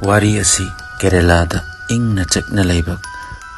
Wari asi Keralada ingna chekna leibak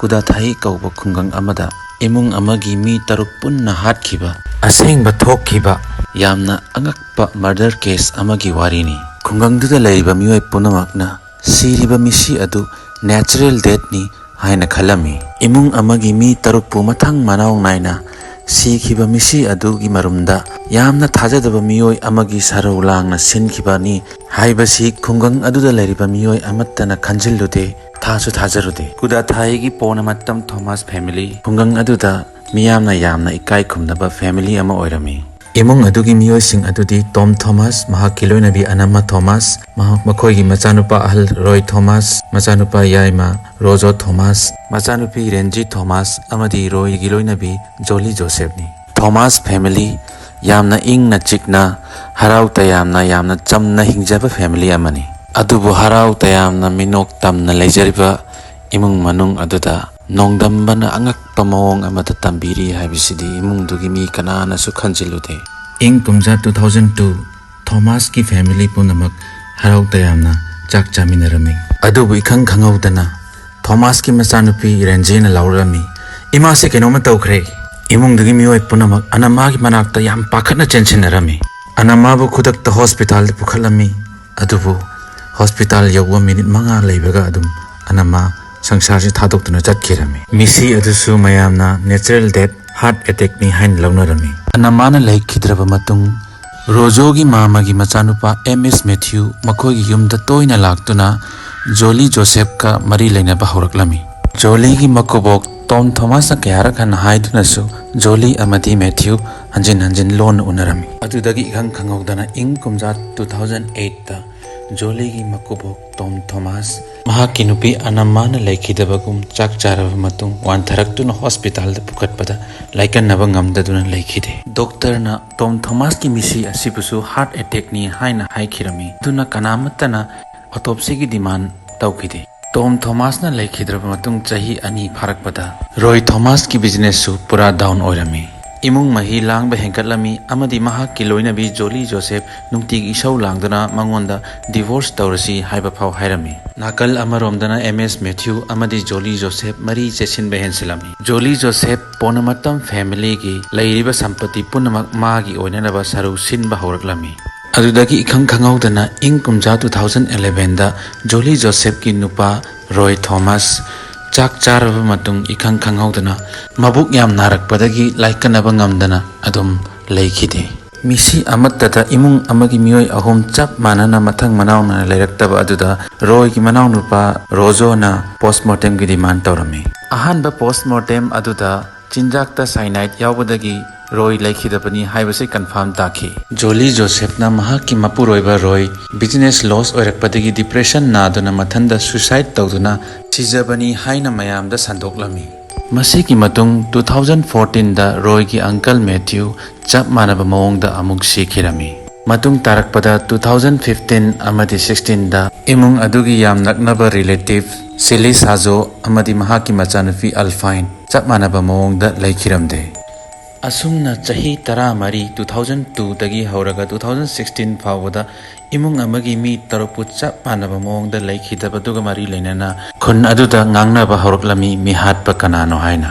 Kudathai kauba khungang amada imung amagi mi taruk punna hatkhiba asengba thokkhiba yamna angakpa murder case amagi warini khungangduda leiba mioi punamakna siriba misi adu natural death ni haina khalami imung amagi mi taruk pu mathang manau naina sikhiba misi adugi marumda yamna thajadaba mioi amagi sarau langna sinkhiba ni haibasi khungang aduda leiriba mioi amattana khanjillude थासु थाजरुदे कुदाथाई Ponnamattam Thomas family खुंगंग अदुदा मियामना यामना इकाई खुमनबा family अमा ओइरमी इमुंग अदुगी मियोइसिंग अदुदी टॉम थॉमस महाकी लोइनबी अनम्मा थॉमस मखोइगी मचानुपा अहल रॉय थॉमस मचानुपा याइमा रोजो थॉमस मचानुपी रेंजी थॉमस अमदी रॉयगी लोइनबी जोली जोसेफनी थॉमस फैमिली यामना इंगना चिकना हराउ तयामना यामना चमना हिंगजाबा फैमिली अमनी अदुबु हराउ तयामना मिनोक तमना लेजरिबा इमुंग मनुंग अदुदा नोंगदम्बना अंगक्पा मवोंग अमदा तंबीरी हाइबिसिदी इमुंगदुगी मी कनानासु खंजिलुदे इंग कुमजा 2002 थॉमस की फैमिली पुनमक हराउ तयामना चाक चामिनरमी अदुबु इखंग खंगौदना थॉमस की मचानुपी रेंजेना लाउरमी इमा से केनोमा तौखरे इमुंगदुगी मियोय पुनमक अनमागी मनाक्ता याम पाखना चेंचिनरमी अनमाबु खुदक्ता हॉस्पिटल पुखलमी अदुबु हॉस्पिटल यौवा मिनिट मंगा लेबगा अदुम अनमा संसार से थादोक्तुना चटखिरमी मिसी अदुसु मयामना नेचुरल डेथ हार्ट अटैक नि हाइन लौनरमी अनमाना लेखिद्रबा मतुंग रोजोगी मामागी मचानुपा एमएस मैथ्यू मखोगी युमदा तोइना लाक्तुना जोली जोसेफ का मरी लेनबा हौरक्लमी जोली की मकोबोक टॉम थॉमस कयारक हन हाइदुनसु जोली अमदी मैथ्यू हंजिन हंजिन लोन उनरमी अदुदगी इखंग खंगौदना इंग कुमजा 2008 ता जोली की मकुबोक टॉम थॉमस महाकी नुपी अनम्माना लेखिदबगुम चाक चारबा मतुंग वानथरक्तुना हॉस्पिटल पुखटपदा लाइकन्नबा ngamdaduna लेखिदे डॉक्टरना टॉम थॉमस की मिसी असिबुसु हार्ट अटैक नि हाइना हाइखिरमी दुना कनामत्तना ऑटोप्सी की डिमांड तौखिदे टॉम थॉमस ना लेखिद्रबा मतुंग चाही अनि फारकपदा रॉय थॉमस की बिजनेस सु पूरा डाउन ओइरमी इमुंग मही लांग हेंकलमी अमदी महाकी लोइनबी जोली जोसेफ नुंगतिगी इसौ लांगदना मंगोंदा डिवोर्स तौरसी हाइबा फाव हाइरमी नाकल अमरोमदना एमएस मैथ्यू अमदी जोली जोसेफ मरी चेसिन बेहेंसिलमी जोली जोसेफ पोनमतम फैमिली की लैरिबा संपत्ति पुनमक मागी ओइननबा सरू सिनबा हौरक्लमी अदुदगी इखंग खंगौदना इंग कुमजा 2011 दा जोली जोसेफ की नुपा रॉय थॉमस चाक चारबा मतुंग इखंग खंगौदना मबुक याम नारकपदगी लाइकनबा ngamdana adum lekhide misi amattata imung amagi mioi ahom chap manana mathang manauna leiraktaba aduda roy ki manaw nupa rojo na postmortem gi demand tawrami ahanba postmortem aduda chinjakta cyanide yawbadagi roy lekhidabani haibase confirm takhi Jolly Joseph ना महाकी मपुरोइबा Roy business loss ओइरकपदगी depression नादुना मथंदा suicide तौदुना सिजबनी हाइना मयामदा संदोक्लमी मसी की मतुंग 2014 दा रॉय की अंकल मैथ्यू चप मानबा मओंगदा अमुक सिखिरमी मतुंग तारकपदा 2015 अमदी 16 दा इमुंग अदुगी याम नकनबा रिलेटिव सिली साजो अमदी महाकी मचानुफी अल्फाइन चप मानबा मओंगदा लेखिरमदे असुमना चाही तरा मरी 2002 दगी हौरगा 2016 फावदा इमुंग अमगी मी तरपु चप मानबा मओंगदा लेखिदबदुगा मरी लेनना खुन अदुदा ngangnaba हौरक्लमी मिहातपा कनानो हाइना